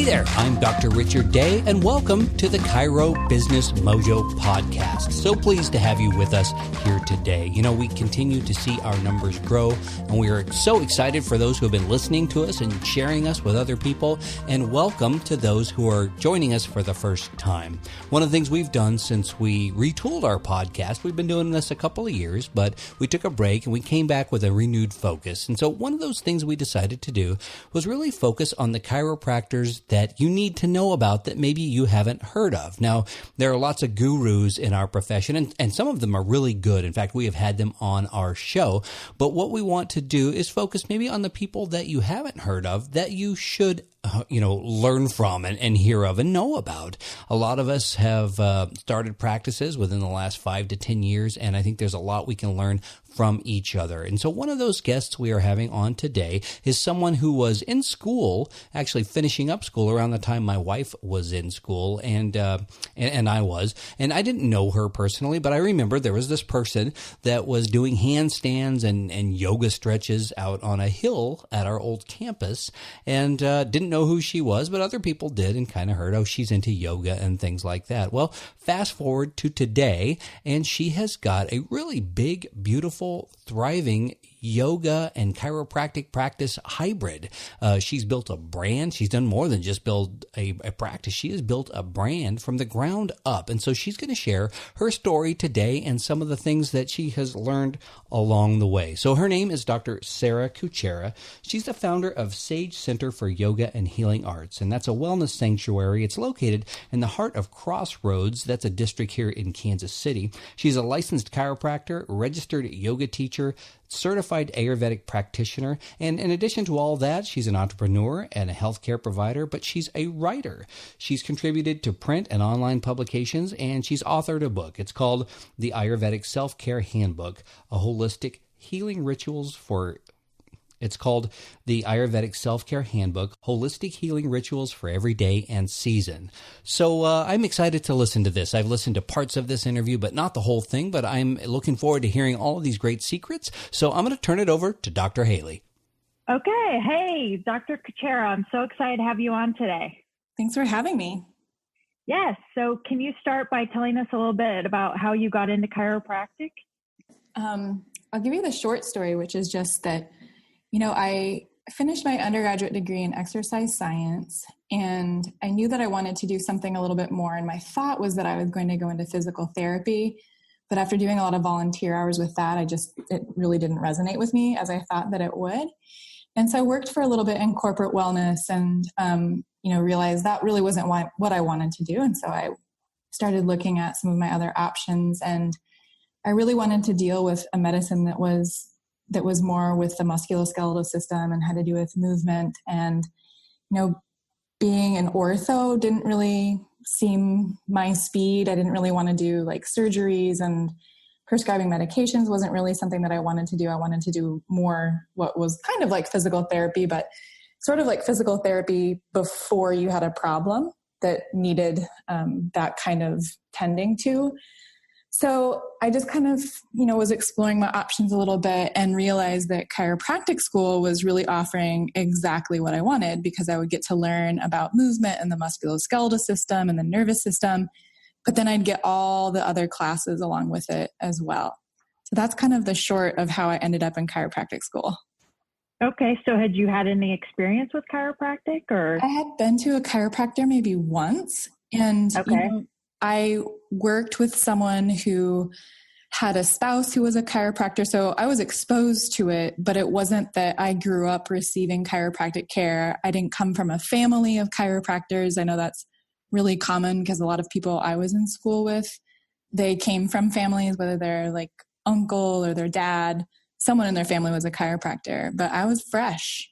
Hey there, I'm Dr. Richard Day, and welcome to the Chiro Business Mojo podcast. So pleased to have you with us here today. You know, we continue to see our numbers grow, and we are so excited for those who have been listening to us and sharing us with other people, and welcome to those who are joining us for the first time. One of the things we've done since we retooled our podcast, we've been doing this a couple of years, but we took a break and we came back with a renewed focus. And so one of those things we decided to do was really focus on the chiropractors that you need to know about that maybe you haven't heard of. Now, there are lots of gurus in our profession, and some of them are really good. In fact, we have had them on our show. But what we want to do is focus maybe on the people that you haven't heard of that you should learn from and hear of and know about. A lot of us have started practices within the last 5 to 10 years, and I think there's a lot we can learn from each other. And so one of those guests we are having on today is someone who was in school, actually finishing up school around the time my wife was in school, and I was. And I didn't know her personally, but I remember there was this person that was doing handstands and yoga stretches out on a hill at our old campus, and didn't know who she was, but other people did and kind of heard, oh, she's into yoga and things like that. Well, fast forward to today, and she has got a really big, beautiful, thriving yoga and chiropractic practice hybrid. She's built a brand. She's done more than just build a practice. She has built a brand from the ground up. And so she's going to share her story today and some of the things that she has learned along the way. So her name is Dr. Sarah Kucera. She's the founder of Sage Center for Yoga and Healing Arts, and that's a wellness sanctuary. It's located in the heart of Crossroads. That's a district here in Kansas City. She's a licensed chiropractor, registered yoga teacher, certified Ayurvedic practitioner, and in addition to all that, she's an entrepreneur and a healthcare provider, but she's a writer. She's contributed to print and online publications, and she's authored a book. It's called The Ayurvedic SelfCare Handbook, a holistic healing rituals for It's called the Ayurvedic Self-Care Handbook, Holistic Healing Rituals for Every Day and Season. So I'm excited to listen to this. I've listened to parts of this interview, but not the whole thing, but I'm looking forward to hearing all of these great secrets. So I'm going to turn it over to Dr. Haley. Okay. Hey, Dr. Kucera, I'm so excited to have you on today. Thanks for having me. Yes. So can you start by telling us a little bit about how you got into chiropractic? I'll give you the short story, which is just that I finished my undergraduate degree in exercise science, and I knew that I wanted to do something a little bit more. And my thought was that I was going to go into physical therapy. But after doing a lot of volunteer hours with that, it really didn't resonate with me as I thought that it would. And so I worked for a little bit in corporate wellness and, realized that really wasn't what I wanted to do. And so I started looking at some of my other options, and I really wanted to deal with a medicine that was more with the musculoskeletal system and had to do with movement. And, being an ortho didn't really seem my speed. I didn't really want to do like surgeries, and prescribing medications wasn't really something that I wanted to do. I wanted to do more what was kind of like physical therapy, but sort of like physical therapy before you had a problem that needed that kind of tending to. So I just kind of, was exploring my options a little bit and realized that chiropractic school was really offering exactly what I wanted, because I would get to learn about movement and the musculoskeletal system and the nervous system, but then I'd get all the other classes along with it as well. So that's kind of the short of how I ended up in chiropractic school. Okay. So had you had any experience with chiropractic, or? I had been to a chiropractor maybe once, and okay. I worked with someone who had a spouse who was a chiropractor. So I was exposed to it, but it wasn't that I grew up receiving chiropractic care. I didn't come from a family of chiropractors. I know that's really common because a lot of people I was in school with, they came from families, whether they're like uncle or their dad, someone in their family was a chiropractor, but I was fresh.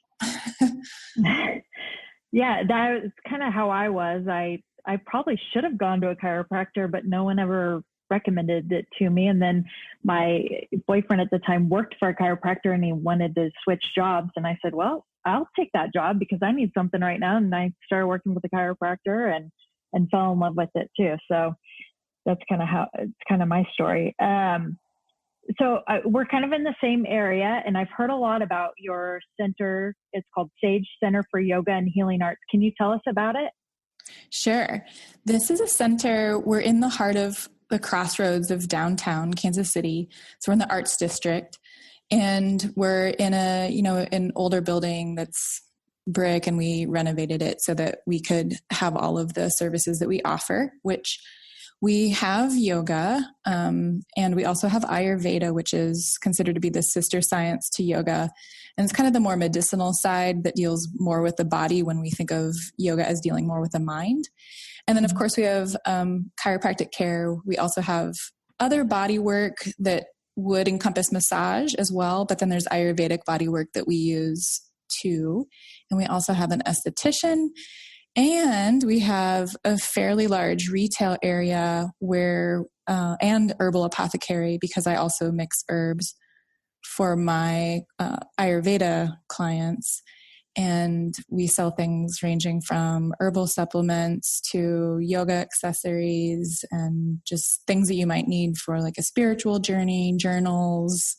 Yeah, that was kind of how I was. I probably should have gone to a chiropractor, but no one ever recommended it to me. And then my boyfriend at the time worked for a chiropractor, and he wanted to switch jobs. And I said, well, I'll take that job because I need something right now. And I started working with a chiropractor and fell in love with it too. So that's kind of my story. we're kind of in the same area, and I've heard a lot about your center. It's called Sage Center for Yoga and Healing Arts. Can you tell us about it? Sure. This is a center. We're in the heart of the crossroads of downtown Kansas City. So we're in the Arts District, and we're in an older building that's brick, and we renovated it so that we could have all of the services that we offer, which we have yoga, and we also have Ayurveda, which is considered to be the sister science to yoga. And it's kind of the more medicinal side that deals more with the body when we think of yoga as dealing more with the mind. And then, of course, we have chiropractic care. We also have other body work that would encompass massage as well. But then there's Ayurvedic body work that we use too. And we also have an esthetician. And we have a fairly large retail area where, and herbal apothecary, because I also mix herbs for my Ayurveda clients. And we sell things ranging from herbal supplements to yoga accessories and just things that you might need for like a spiritual journey, journals,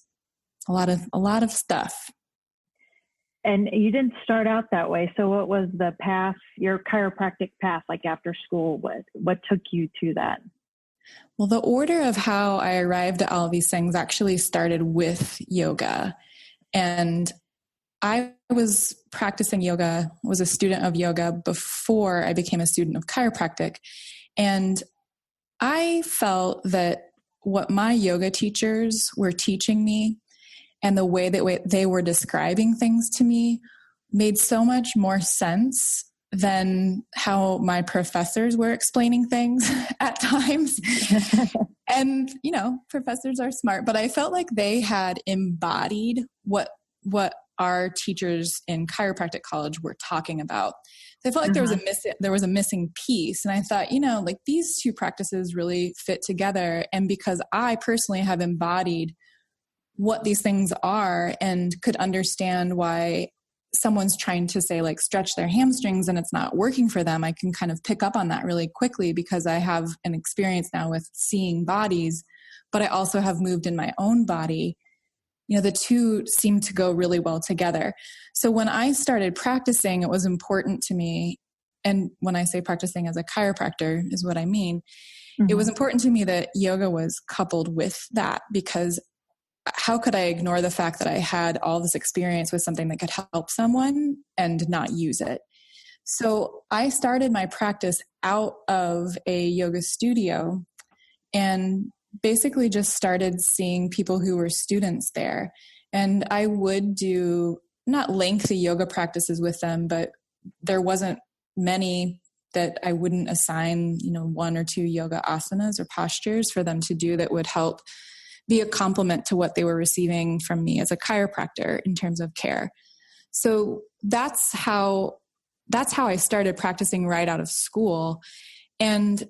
a lot of stuff. And you didn't start out that way. So what was the path, your chiropractic path, like after school? What took you to that? Well, the order of how I arrived at all of these things actually started with yoga. And I was practicing yoga, was a student of yoga before I became a student of chiropractic. And I felt that what my yoga teachers were teaching me and the way that they were describing things to me made so much more sense than how my professors were explaining things at times. And, professors are smart, but I felt like they had embodied what our teachers in chiropractic college were talking about. So I felt like there was a missing piece. And I thought, these two practices really fit together. And because I personally have embodied what these things are and could understand why someone's trying to say like stretch their hamstrings and it's not working for them, I can kind of pick up on that really quickly because I have an experience now with seeing bodies, but I also have moved in my own body. The two seem to go really well together. So when I started practicing, it was important to me. And when I say practicing as a chiropractor is what I mean, It was important to me that yoga was coupled with that, because how could I ignore the fact that I had all this experience with something that could help someone and not use it? So I started my practice out of a yoga studio and basically just started seeing people who were students there. And I would do not lengthy yoga practices with them, but there wasn't many that I wouldn't assign, 1 or 2 yoga asanas or postures for them to do that would help be a complement to what they were receiving from me as a chiropractor in terms of care. So that's how I started practicing right out of school. And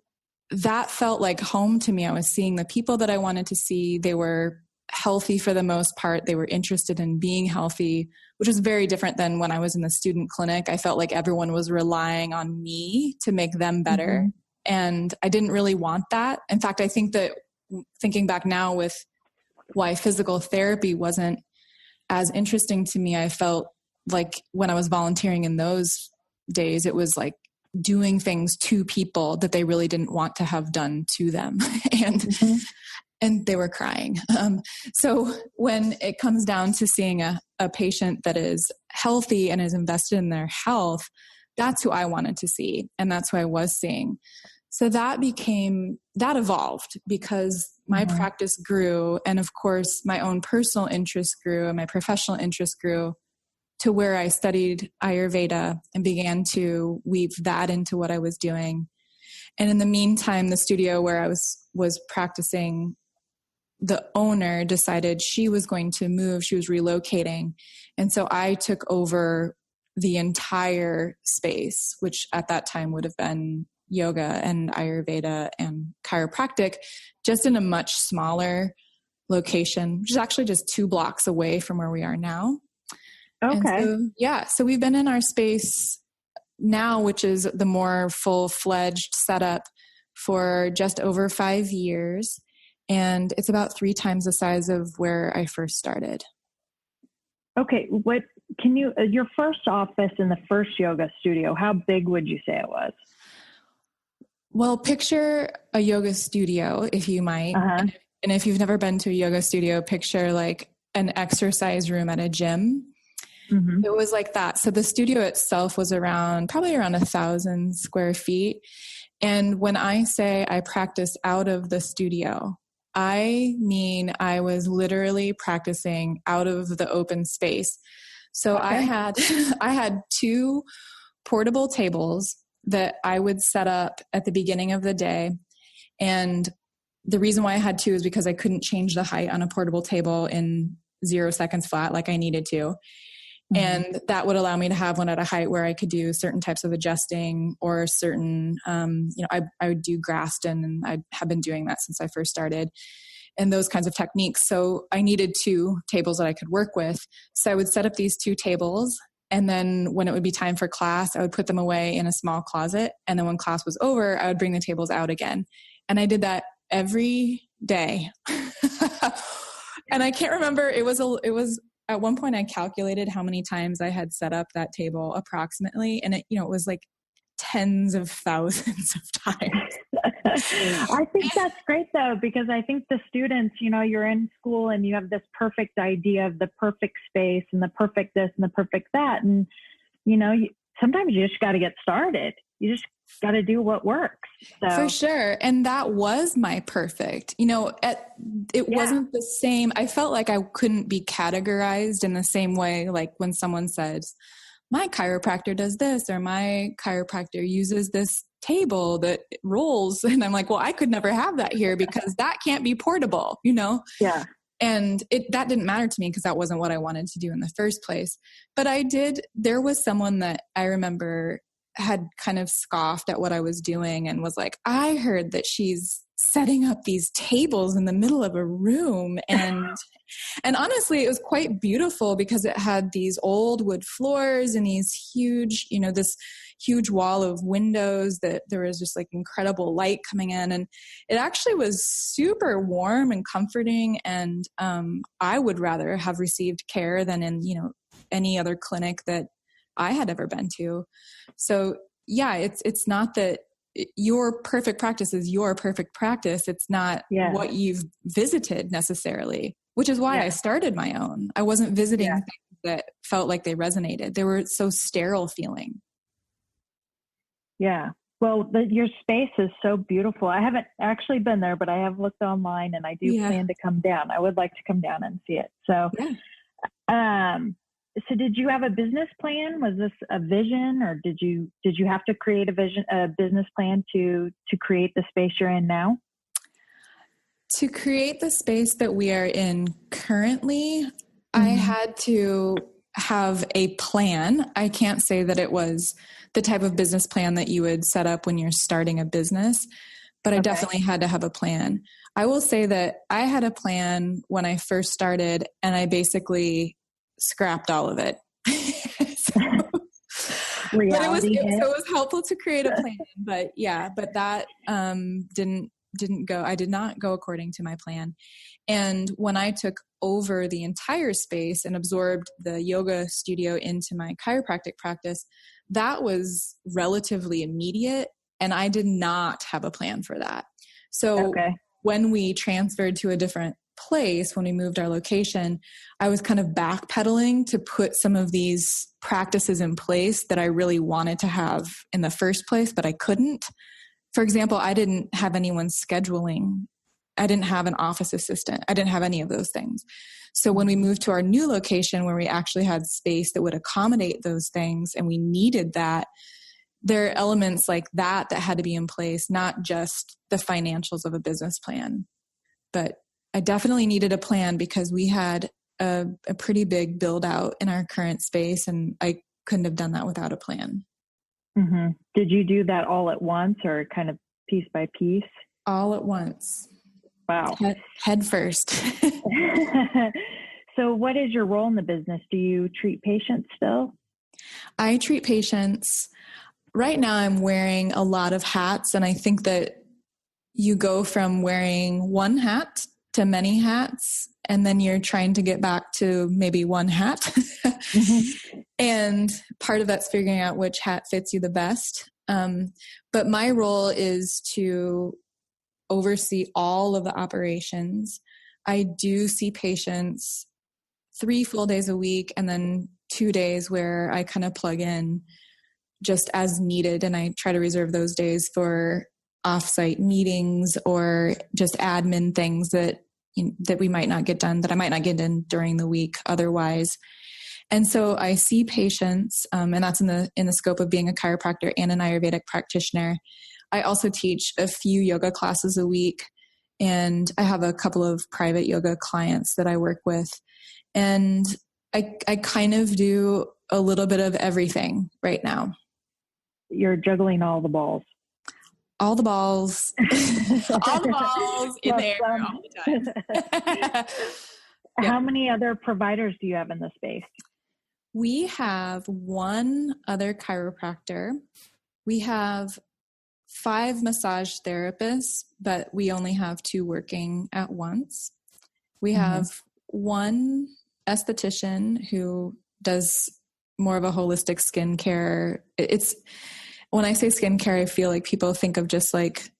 that felt like home to me. I was seeing the people that I wanted to see. They were healthy for the most part. They were interested in being healthy, which was very different than when I was in the student clinic. I felt like everyone was relying on me to make them better. And I didn't really want that. In fact, I think that thinking back now with why physical therapy wasn't as interesting to me, I felt like when I was volunteering in those days, it was like doing things to people that they really didn't want to have done to them. And they were crying. So when it comes down to seeing a patient that is healthy and is invested in their health, that's who I wanted to see. And that's who I was seeing. So that evolved because my practice grew. And of course, my own personal interest grew and my professional interest grew to where I studied Ayurveda and began to weave that into what I was doing. And in the meantime, the studio where I was practicing, the owner decided she was going to move. She was relocating. And so I took over the entire space, which at that time would have been yoga and Ayurveda and chiropractic, just in a much smaller location, which is actually just 2 blocks away from where we are now. Okay. So we've been in our space now, which is the more full-fledged setup, for just over 5 years. and it's about 3 times the size of where I first started. Okay. What can you, your first office in the first yoga studio, how big would you say it was? Well, picture a yoga studio, if you might. Uh-huh. And if you've never been to a yoga studio, picture like an exercise room at a gym. Mm-hmm. It was like that. So the studio itself was probably around 1,000 square feet. And when I say I practiced out of the studio, I mean I was literally practicing out of the open space. So okay. I had 2 portable tables that I would set up at the beginning of the day. And the reason why I had 2 is because I couldn't change the height on a portable table in 0 seconds flat like I needed to. Mm-hmm. And that would allow me to have one at a height where I could do certain types of adjusting or certain, I would do Graston, and I have been doing that since I first started, and those kinds of techniques. So I needed 2 tables that I could work with. So I would set up these 2 tables. And then when it would be time for class, I would put them away in a small closet. And then when class was over, I would bring the tables out again. And I did that every day. And I can't remember, it was at one point I calculated how many times I had set up that table approximately. And it was like tens of thousands of times. I think that's great though, because I think the students, you're in school and you have this perfect idea of the perfect space and the perfect this and the perfect that. And, sometimes you just got to get started. You just got to do what works. So. For sure. And that was my perfect, it wasn't the same. I felt like I couldn't be categorized in the same way. Like when someone says, my chiropractor does this, or my chiropractor uses this table that rolls. And I'm like, well, I could never have that here because that can't be portable, Yeah. And that didn't matter to me because that wasn't what I wanted to do in the first place. But there was someone that I remember had kind of scoffed at what I was doing and was like, I heard that she's setting up these tables in the middle of a room. And honestly, it was quite beautiful because it had these old wood floors and these huge, this huge wall of windows that there was just like incredible light coming in. And it actually was super warm and comforting. And I would rather have received care than in, any other clinic that I had ever been to. So yeah, it's not that your perfect practice is your perfect practice. It's not what you've visited necessarily, which is why I started my own. I wasn't visiting things that felt like they resonated. They were so sterile feeling. Yeah. Well, your space is so beautiful. I haven't actually been there, but I have looked online and I do plan to come down. I would like to come down and see it. So, so did you have a business plan? Was this a vision, or did you have to create a business plan to create the space you're in now? To create the space that we are in currently, I had to have a plan. I can't say that it was the type of business plan that you would set up when you're starting a business, but I definitely had to have a plan. I will say that I had a plan when I first started, and I basically scrapped all of it. But it was helpful to create a plan. But that didn't go. I did not go according to my plan. And when I took over the entire space and absorbed the yoga studio into my chiropractic practice, that was relatively immediate, and I did not have a plan for that. So when we transferred to a different place, when we moved our location, I was kind of backpedaling to put some of these practices in place that I really wanted to have in the first place, but I couldn't. For example, I didn't have anyone scheduling. I didn't have an office assistant. I didn't have any of those things. So when we moved to our new location where we actually had space that would accommodate those things, and we needed that, there are elements like that had to be in place, not just the financials of a business plan. But I definitely needed a plan because we had a pretty big build out in our current space, and I couldn't have done that without a plan. Mm-hmm. Did you do that all at once, or kind of piece by piece? All at once. Wow. Head first. So what is your role in the business? Do you treat patients still? I treat patients. Right now I'm wearing a lot of hats, and I think that you go from wearing one hat to many hats, and then you're trying to get back to maybe one hat. Mm-hmm. And part of that's figuring out which hat fits you the best. But my role is to oversee all of the operations. I do see patients 3 full days a week, and then 2 days where I kind of plug in just as needed. And I try to reserve those days for offsite meetings or just admin things that we might not get done, that I might not get in during the week otherwise. And so I see patients, and that's in the scope of being a chiropractor and an Ayurvedic practitioner. I also teach a few yoga classes a week, and I have a couple of private yoga clients that I work with. And I kind of do a little bit of everything right now. You're juggling all the balls. All the balls, all the balls in the air all the time. How many other providers do you have in the space? We have one other chiropractor. We have 5 massage therapists, but we only have 2 working at once. We have one esthetician who does more of a holistic skincare. When I say skincare, I feel like people think of just like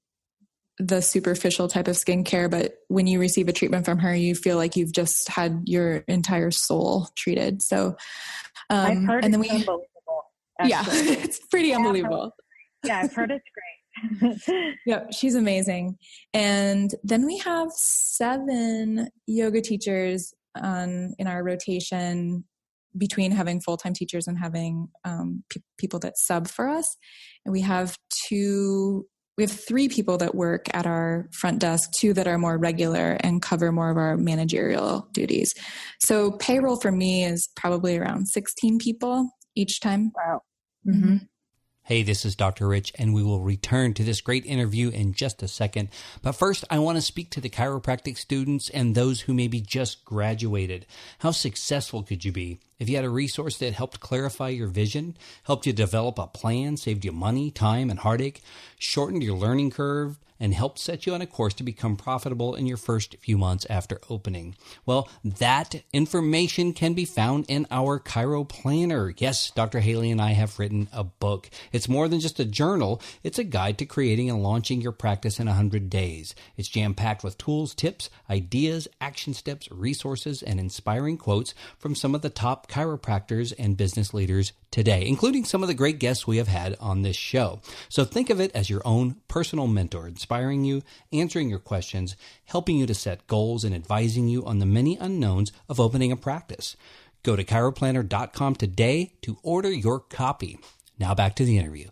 the superficial type of skincare, but when you receive a treatment from her, you feel like you've just had your entire soul treated. So, I've heard it's unbelievable. Actually. Yeah, it's pretty unbelievable. Yeah, I've heard it's great. Yeah, she's amazing. And then we have 7 yoga teachers in our rotation, between having full-time teachers and having people that sub for us. And we have 3 people that work at our front desk, 2 that are more regular and cover more of our managerial duties. So payroll for me is probably around 16 people each time. Wow. Mm-hmm. Hey, this is Dr. Rich, and we will return to this great interview in just a second. But first, I want to speak to the chiropractic students and those who maybe just graduated. How successful could you be if you had a resource that helped clarify your vision, helped you develop a plan, saved you money, time, and heartache, shortened your learning curve, and helped set you on a course to become profitable in your first few months after opening? Well, that information can be found in our Chiro Planner. Yes, Dr. Haley and I have written a book. It's more than just a journal. It's a guide to creating and launching your practice in 100 days. It's jam-packed with tools, tips, ideas, action steps, resources, and inspiring quotes from some of the top chiropractors and business leaders today, including some of the great guests we have had on this show. So think of it as your own personal mentor, inspiring you, answering your questions, helping you to set goals, and advising you on the many unknowns of opening a practice. Go to chiroplanner.com today to order your copy. Now back to the interview.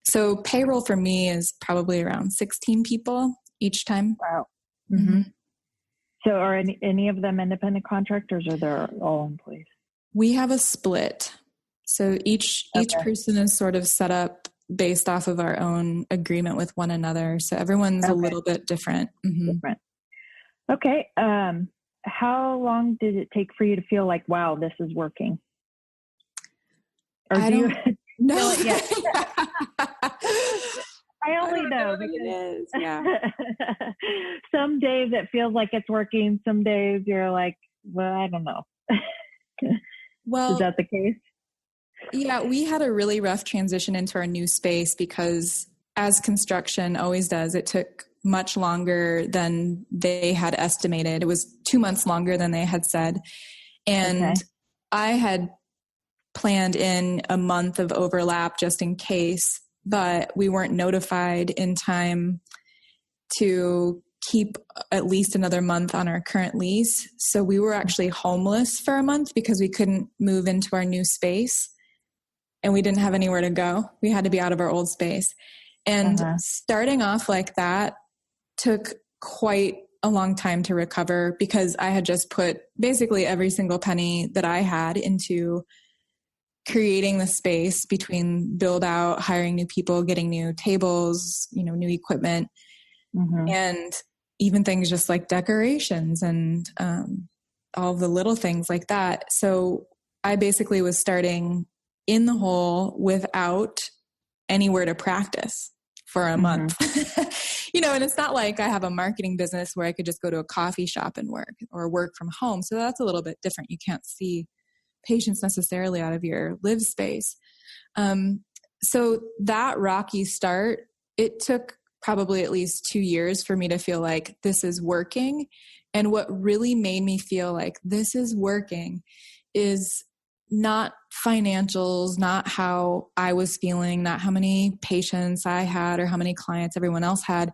So payroll for me is probably around 16 people each time. Wow. Mm-hmm. So are any of them independent contractors, or they're all employees? We have a split. So each person is sort of set up based off of our own agreement with one another. So everyone's a little bit different. Mm-hmm. Different. Okay. How long did it take for you to feel like, wow, this is working? Or I don't know. I only know because it is. Yeah. Some days it feels like it's working. Some days you're like, well, I don't know. Well, is that the case? Yeah, we had a really rough transition into our new space because, as construction always does, it took much longer than they had estimated. It was 2 months longer than they had said. And I had planned in a month of overlap just in case, but we weren't notified in time to keep at least another month on our current lease. So we were actually homeless for a month because we couldn't move into our new space. And we didn't have anywhere to go. We had to be out of our old space. And starting off like that took quite a long time to recover because I had just put basically every single penny that I had into creating the space between build out, hiring new people, getting new tables, new equipment, and even things just like decorations and all the little things like that. So I basically was starting in the hole without anywhere to practice. for a month. And it's not like I have a marketing business where I could just go to a coffee shop and work or work from home. So that's a little bit different. You can't see patients necessarily out of your live space. So that rocky start, it took probably at least 2 years for me to feel like this is working. And what really made me feel like this is working is not financials, not how I was feeling, not how many patients I had or how many clients everyone else had,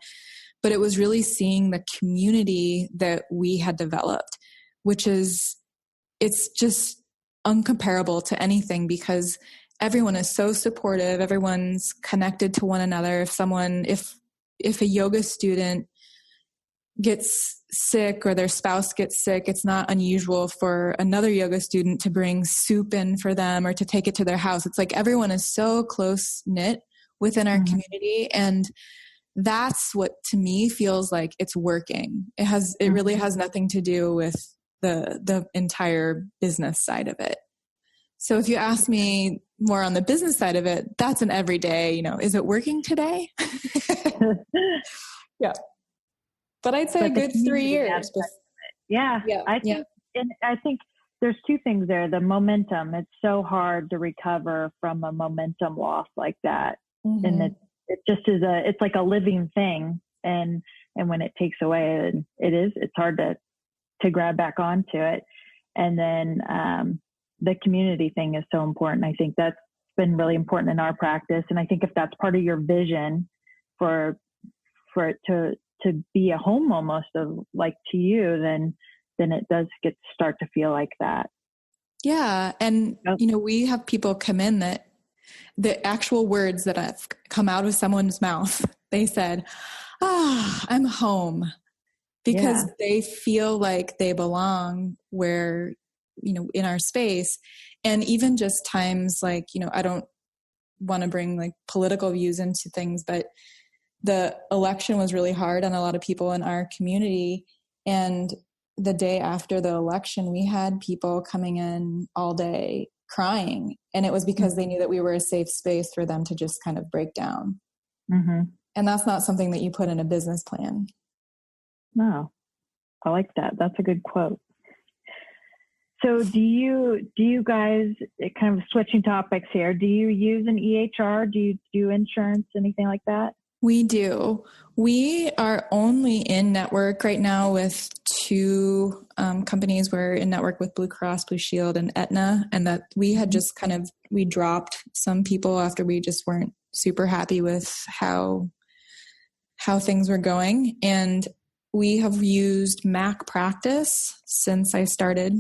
but it was really seeing the community that we had developed, which is, it's just uncomparable to anything because everyone is so supportive. Everyone's connected to one another. If a yoga student gets sick or their spouse gets sick, it's not unusual for another yoga student to bring soup in for them or to take it to their house. It's like everyone is so close knit within our community. And that's what to me feels like it's working. It really has nothing to do with the entire business side of it. So if you ask me more on the business side of it, that's an everyday, is it working today? Yeah. But I'd say a good 3 years. Yeah. I think there's two things there. The momentum, it's so hard to recover from a momentum loss like that. And it just is it's like a living thing. And when it takes away, it's hard to grab back onto it. And then, the community thing is so important. I think that's been really important in our practice. And I think if that's part of your vision for it to be a home almost of like to you, then it does start to feel like that. Yeah. And, we have people come in that the actual words that have come out of someone's mouth, they said, I'm home, because they feel like they belong where, in our space. And even just times like, I don't want to bring like political views into things, but the election was really hard on a lot of people in our community. And the day after the election, we had people coming in all day crying. And it was because they knew that we were a safe space for them to just kind of break down. And that's not something that you put in a business plan. No, I like that. That's a good quote. So do you guys, kind of switching topics here, do you use an EHR? Do you do insurance, anything like that? We do. We are only in network right now with 2 companies. We're in network with Blue Cross Blue Shield and Aetna, and that we had just we dropped some people after we just weren't super happy with how things were going. And we have used Mac Practice since I started.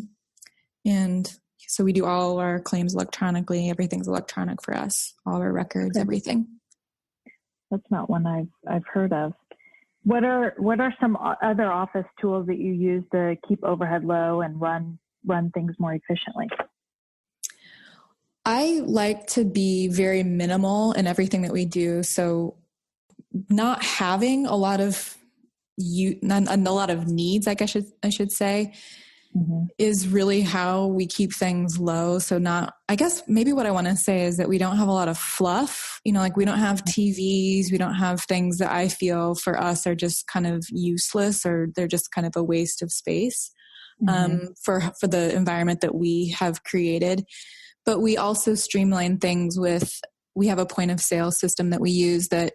And so we do all our claims electronically. Everything's electronic for us, all our records, everything. That's not one I've heard of. What are some other office tools that you use to keep overhead low and run things more efficiently? I like to be very minimal in everything that we do. So not having a lot of needs, like I should say, is really how we keep things low. So I guess maybe what I want to say is that we don't have a lot of fluff, like we don't have TVs, we don't have things that I feel for us are just kind of useless, or they're just kind of a waste of space for the environment that we have created. But we also streamline things we have a point of sale system that we use that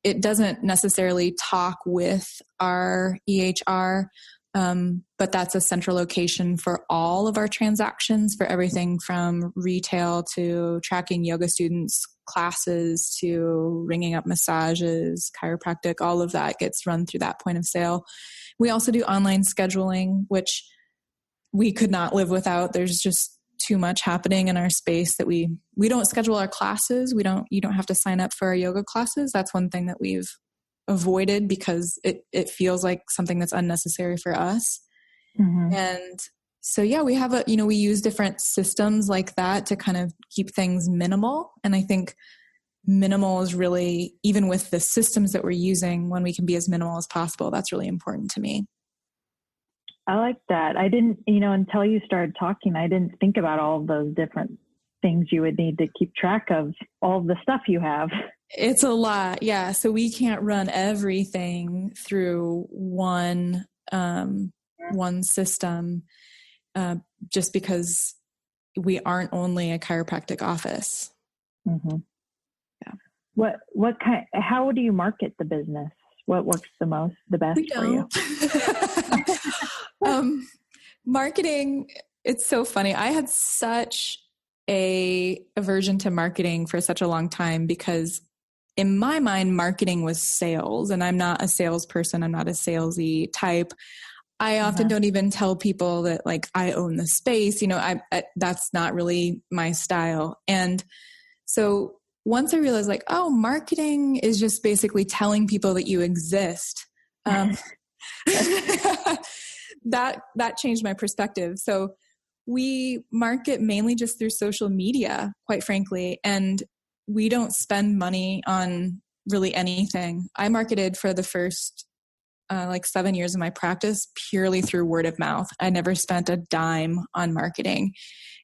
it doesn't necessarily talk with our EHR, but that's a central location for all of our transactions, for everything from retail to tracking yoga students' classes to ringing up massages, chiropractic, all of that gets run through that point of sale. We also do online scheduling, which we could not live without. There's just too much happening in our space that we don't schedule our classes. You don't have to sign up for our yoga classes. That's one thing that we've avoided because it feels like something that's unnecessary for us. And so, we have we use different systems like that to kind of keep things minimal. And I think minimal is really, even with the systems that we're using, when we can be as minimal as possible, that's really important to me. I like that. I didn't, until you started talking, I didn't think about all of those different things you would need to keep track of all of the stuff you have. It's a lot. Yeah. So we can't run everything through one system, just because we aren't only a chiropractic office. Mm-hmm. Yeah. How do you market the business? What works the best for you? Marketing, it's so funny. I had such a aversion to marketing for such a long time because in my mind, marketing was sales, and I'm not a salesperson. I'm not a salesy type. I often don't even tell people that like I own the space, that's not really my style. And so once I realized like, oh, marketing is just basically telling people that you exist. That changed my perspective. So we market mainly just through social media, quite frankly, and we don't spend money on really anything. I marketed for the first 7 years of my practice purely through word of mouth. I never spent a dime on marketing,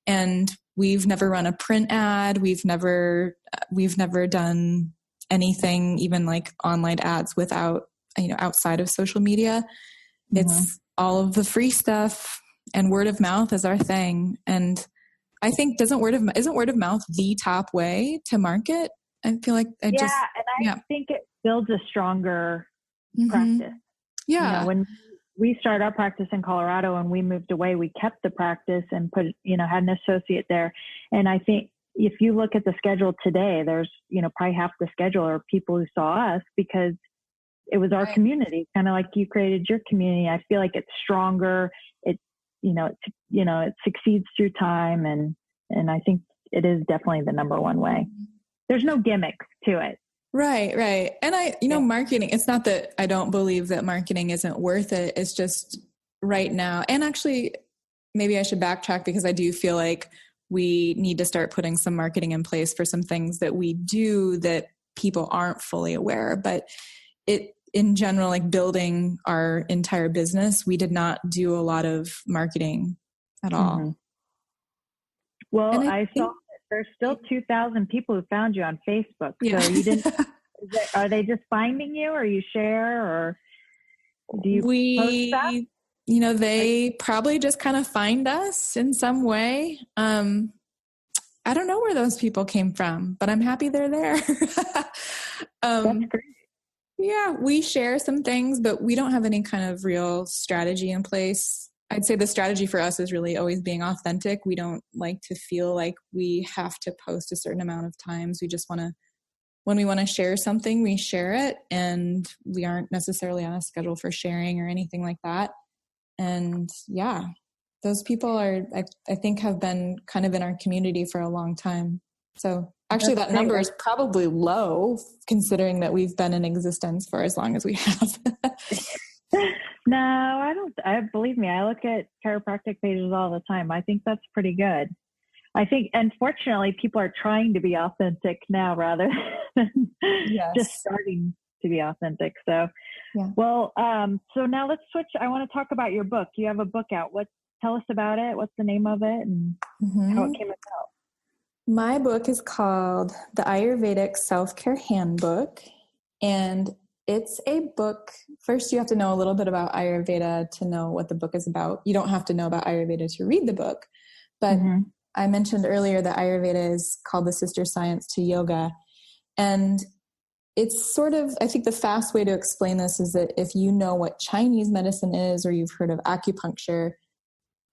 and we've never run a print ad. We've never done anything, even like online ads without, outside of social media. Mm-hmm. It's all of the free stuff, and word of mouth is our thing. And I think isn't word of mouth the top way to market? I feel like I think it builds a stronger practice. Yeah. When we started our practice in Colorado and we moved away, we kept the practice and had an associate there. And I think if you look at the schedule today, there's, probably half the schedule are people who saw us because it was our community, kind of like you created your community. I feel like it's stronger. It succeeds through time. And I think it is definitely the number one way. There's no gimmicks to it. Right. And marketing, it's not that I don't believe that marketing isn't worth it. It's just right now. And actually, maybe I should backtrack because I do feel like we need to start putting some marketing in place for some things that we do that people aren't fully aware. But in general, like building our entire business, we did not do a lot of marketing at all. Mm-hmm. Well, I saw that there's still 2,000 people who found you on Facebook. Yeah. So you didn't, are they just finding you, or you share, or do you post stuff? They probably just kind of find us in some way. I don't know where those people came from, but I'm happy they're there. That's great. Yeah, we share some things, but we don't have any kind of real strategy in place. I'd say the strategy for us is really always being authentic. We don't like to feel like we have to post a certain amount of times. We just when we want to share something, we share it, and we aren't necessarily on a schedule for sharing or anything like that. And yeah, those people I think have been kind of in our community for a long time. So actually that number is probably low considering that we've been in existence for as long as we have. No, I don't. Believe me, I look at chiropractic pages all the time. I think that's pretty good. I think, unfortunately, people are trying to be authentic now rather than just starting to be authentic. So, well, so now let's switch. I want to talk about your book. You have a book out. Tell us about it. What's the name of it and how it came about? My book is called The Ayurvedic SelfCare Handbook, and it's a book. First, you have to know a little bit about Ayurveda to know what the book is about. You don't have to know about Ayurveda to read the book, but I mentioned earlier that Ayurveda is called the sister science to yoga, and it's sort of, I think the fast way to explain this is that if you know what Chinese medicine is, or you've heard of acupuncture,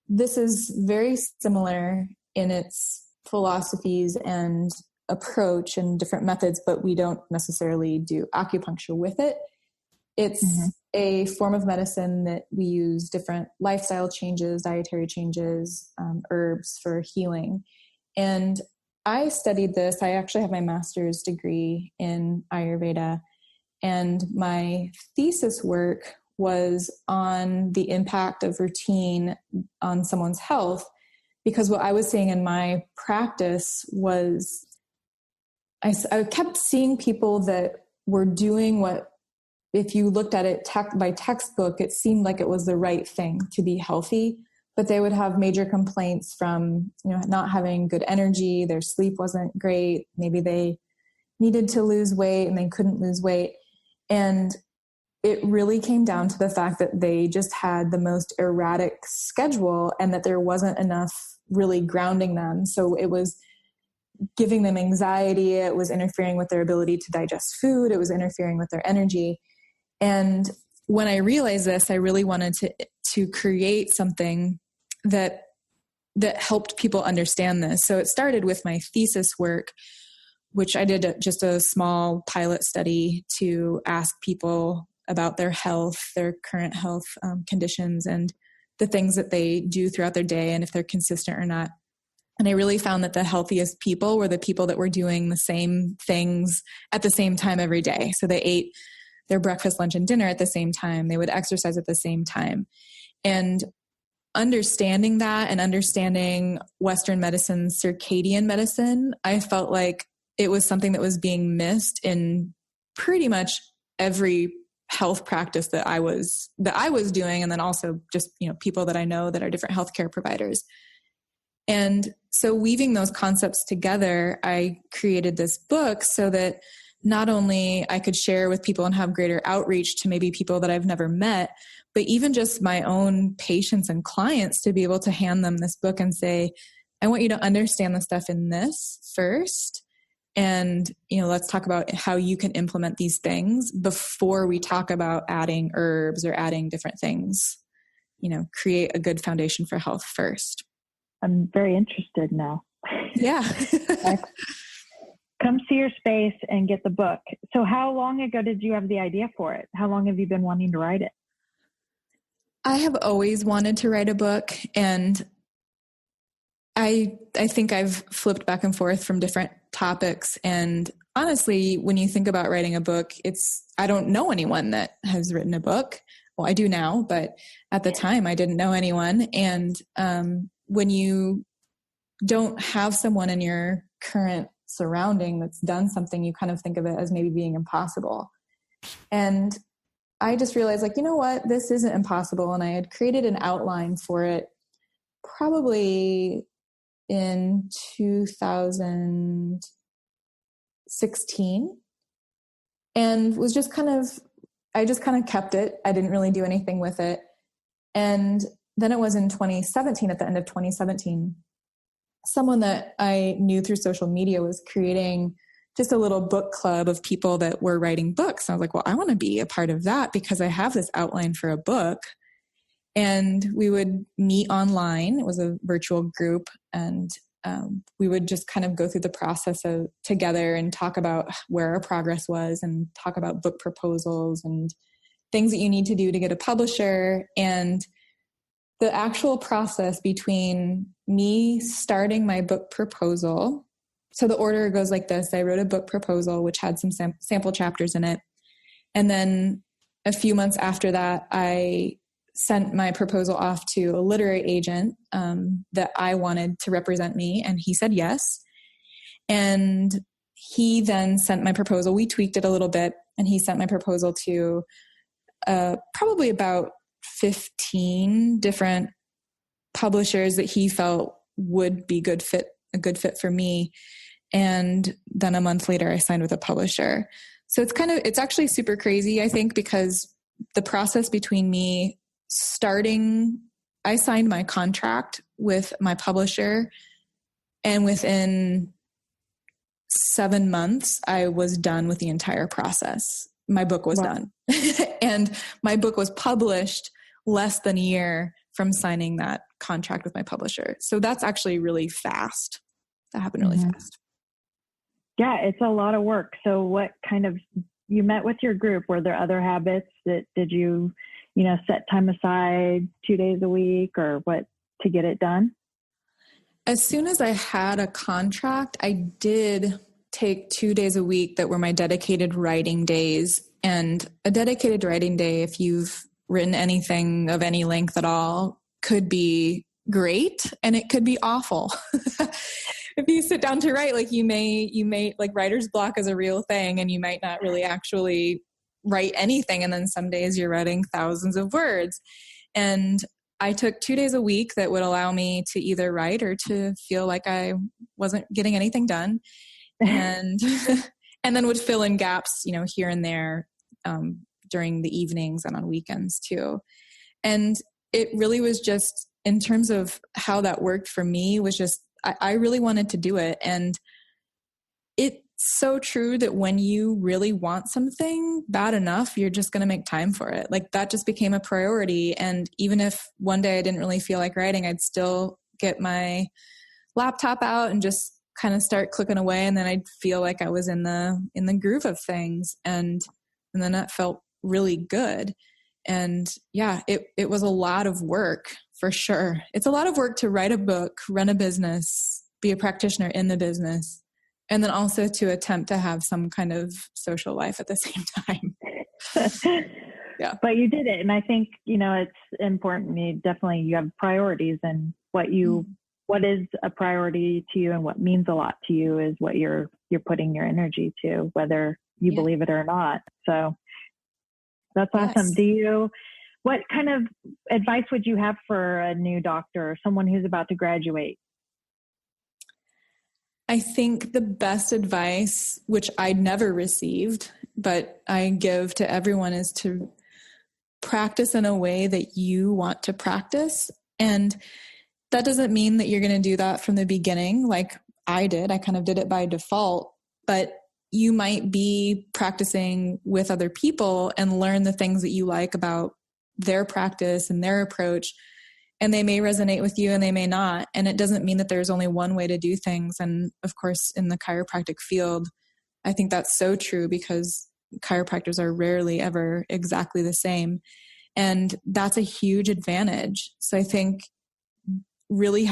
this is very similar in its philosophies and approach and different methods, but we don't necessarily do acupuncture with it. It's a form of medicine that we use different lifestyle changes, dietary changes, herbs for healing. And I studied this. I actually have my master's degree in Ayurveda, and my thesis work was on the impact of routine on someone's health. Because what I was seeing in my practice was I kept seeing people that were doing what, if you looked at it by textbook, it seemed like it was the right thing to be healthy, but they would have major complaints from, not having good energy. Their sleep wasn't great. Maybe they needed to lose weight and they couldn't lose weight. And it really came down to the fact that they just had the most erratic schedule and that there wasn't enough really grounding them. So it was giving them anxiety. It was interfering with their ability to digest food. It was interfering with their energy. And when I realized this, I really wanted to create something that helped people understand this. So it started with my thesis work, which I did just a small pilot study to ask people about their health, their current health conditions, and the things that they do throughout their day and if they're consistent or not. And I really found that the healthiest people were the people that were doing the same things at the same time every day. So they ate their breakfast, lunch, and dinner at the same time. They would exercise at the same time. And understanding that and understanding Western medicine, circadian medicine, I felt like it was something that was being missed in pretty much every health practice that I was doing. And then also just, people that I know that are different healthcare providers. And so weaving those concepts together, I created this book so that not only I could share with people and have greater outreach to maybe people that I've never met, but even just my own patients and clients to be able to hand them this book and say, I want you to understand the stuff in this first. And, let's talk about how you can implement these things before we talk about adding herbs or adding different things, create a good foundation for health first. I'm very interested now. Yeah. Come see your space and get the book. So how long ago did you have the idea for it? How long have you been wanting to write it? I have always wanted to write a book, and I think I've flipped back and forth from different topics. And honestly, when you think about writing a book, I don't know anyone that has written a book. Well, I do now, but at the time I didn't know anyone. And when you don't have someone in your current surrounding that's done something, you kind of think of it as maybe being impossible. And I just realized, you know what, this isn't impossible. And I had created an outline for it probably in 2016, and was just I just kind of kept it. I didn't really do anything with it. And then it was in 2017, at the end of 2017, someone that I knew through social media was creating just a little book club of people that were writing books. And I was like, well, I want to be a part of that because I have this outline for a book. And we would meet online. It was a virtual group. And we would just kind of go through the process together and talk about where our progress was and talk about book proposals and things that you need to do to get a publisher. And the actual process between me starting my book proposal. So the order goes like this. I wrote a book proposal, which had some sample chapters in it. And then a few months after that, I sent my proposal off to a literary agent that I wanted to represent me. And he said yes. And he then sent my proposal. We tweaked it a little bit. And he sent my proposal to probably about 15 different publishers that he felt would be a good fit for me. And then a month later, I signed with a publisher. So it's actually super crazy, I think, because the process between me I signed my contract with my publisher, and within 7 months, I was done with the entire process. My book was done. And my book was published less than a year from signing that contract with my publisher. So that's actually really fast. That happened really fast. Yeah, it's a lot of work. So what you met with your group? Were there other habits did you set time aside 2 days a week or what to get it done? As soon as I had a contract, I did take 2 days a week that were my dedicated writing days. And a dedicated writing day, if you've written anything of any length at all, could be great and it could be awful. If you sit down to write, you may writer's block is a real thing, and you might not really actually write anything. And then some days you're writing thousands of words. And I took 2 days a week that would allow me to either write or to feel like I wasn't getting anything done. And and then would fill in gaps, here and there, during the evenings and on weekends too. And it really was just, in terms of how that worked for me, was just, I really wanted to do it. And it's so true that when you really want something bad enough, you're just going to make time for it. Like, that just became a priority. And even if one day I didn't really feel like writing, I'd still get my laptop out and just kind of start clicking away. And then I'd feel like I was in the groove of things. And then that felt really good. And yeah, it was a lot of work, for sure. It's a lot of work to write a book, run a business, be a practitioner in the business, and then also to attempt to have some kind of social life at the same time. Yeah. But you did it. And I think, it's important. You have priorities, and what is a priority to you and what means a lot to you is what you're putting your energy to, whether you believe it or not. So that's awesome. Yes. What kind of advice would you have for a new doctor or someone who's about to graduate? I think the best advice, which I never received, but I give to everyone, is to practice in a way that you want to practice. And that doesn't mean that you're going to do that from the beginning, like I did. I kind of did it by default, but you might be practicing with other people and learn the things that you like about their practice and their approach. And they may resonate with you and they may not. And it doesn't mean that there's only one way to do things. And of course, in the chiropractic field, I think that's so true, because chiropractors are rarely ever exactly the same. And that's a huge advantage. So I think really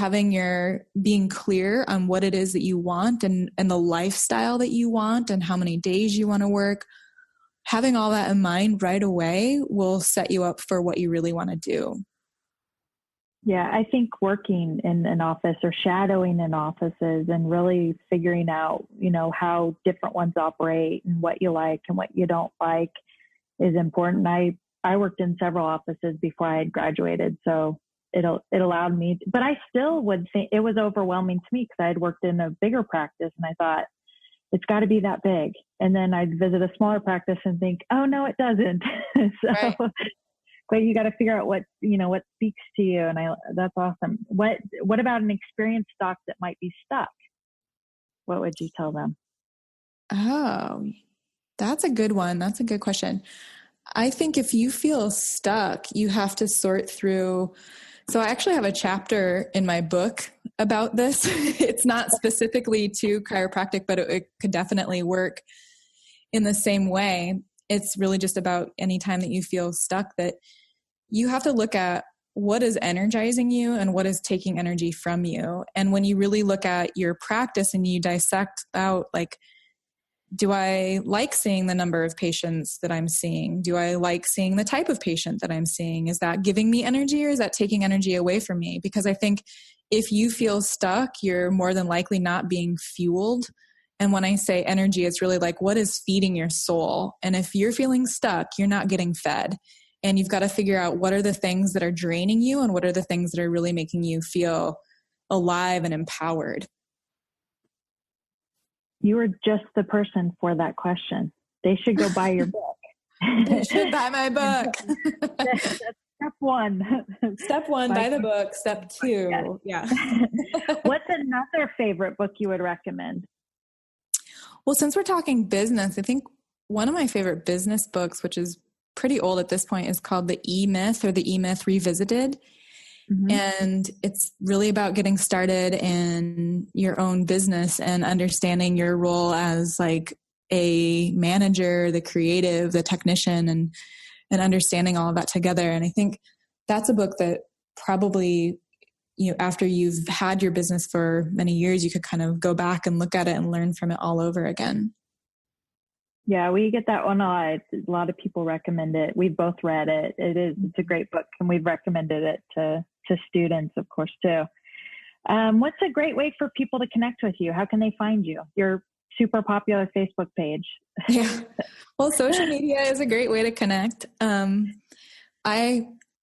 being clear on what it is that you want and the lifestyle that you want and how many days you want to work, having all that in mind right away will set you up for what you really want to do. Yeah, I think working in an office or shadowing in offices and really figuring out, how different ones operate and what you like and what you don't like is important. I worked in several offices before I had graduated, so it allowed me to, but I still would think it was overwhelming to me because I had worked in a bigger practice and I thought it's got to be that big. And then I'd visit a smaller practice and think, oh no, it doesn't. Right. But you got to figure out what speaks to you. And that's awesome. What about an experienced doc that might be stuck? What would you tell them? Oh, that's a good one. That's a good question. I think if you feel stuck, you have to sort through. So I actually have a chapter in my book about this. It's not specifically to chiropractic, but it could definitely work in the same way. It's really just about any time that you feel stuck, that you have to look at what is energizing you and what is taking energy from you. And when you really look at your practice and you dissect out, like, do I like seeing the number of patients that I'm seeing? Do I like seeing the type of patient that I'm seeing? Is that giving me energy or is that taking energy away from me? Because I think if you feel stuck, you're more than likely not being fueled. And when I say energy, it's really like, what is feeding your soul? And if you're feeling stuck, you're not getting fed. And you've got to figure out what are the things that are draining you and what are the things that are really making you feel alive and empowered. You are just the person for that question. They should go buy your book. They should buy my book. That's step one. Step one, buy the book. Step two, yeah. What's another favorite book you would recommend? Well, since we're talking business, I think one of my favorite business books, which is pretty old at this point, is called The E-Myth, or The E-Myth Revisited. Mm-hmm. And it's really about getting started in your own business and understanding your role as like a manager, the creative, the technician, and understanding all of that together. And I think that's a book that probably, after you've had your business for many years, you could kind of go back and look at it and learn from it all over again. Yeah, we get that one a lot. A lot of people recommend it. We've both read it. It's a great book, and we've recommended it to students, of course, too. What's a great way for people to connect with you? How can they find you? Your super popular Facebook page. Yeah. Well, social media is a great way to connect.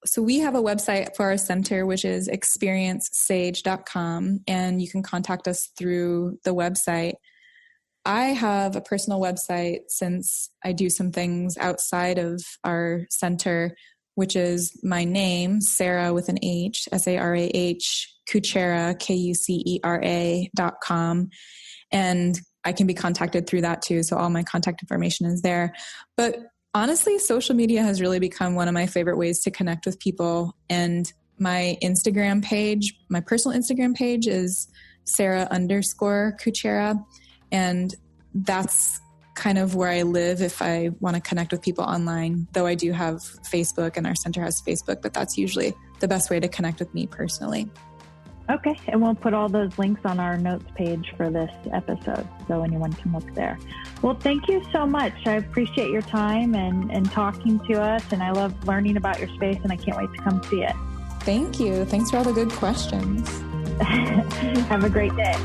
So we have a website for our center, which is experiencesage.com, and you can contact us through the website. I have a personal website since I do some things outside of our center, which is my name, Sarah with an H, S-A-R-A-H, Kucera, Kucera.com. And I can be contacted through that too. So all my contact information is there. But honestly, social media has really become one of my favorite ways to connect with people. And my Instagram page, my personal Instagram page is Sarah_Kucera. And that's kind of where I live if I want to connect with people online, though I do have Facebook and our center has Facebook, but that's usually the best way to connect with me personally. Okay, and we'll put all those links on our notes page for this episode, so anyone can look there. Well, thank you so much. I appreciate your time and talking to us, and I love learning about your space, and I can't wait to come see it. Thank you. Thanks for all the good questions. Have a great day.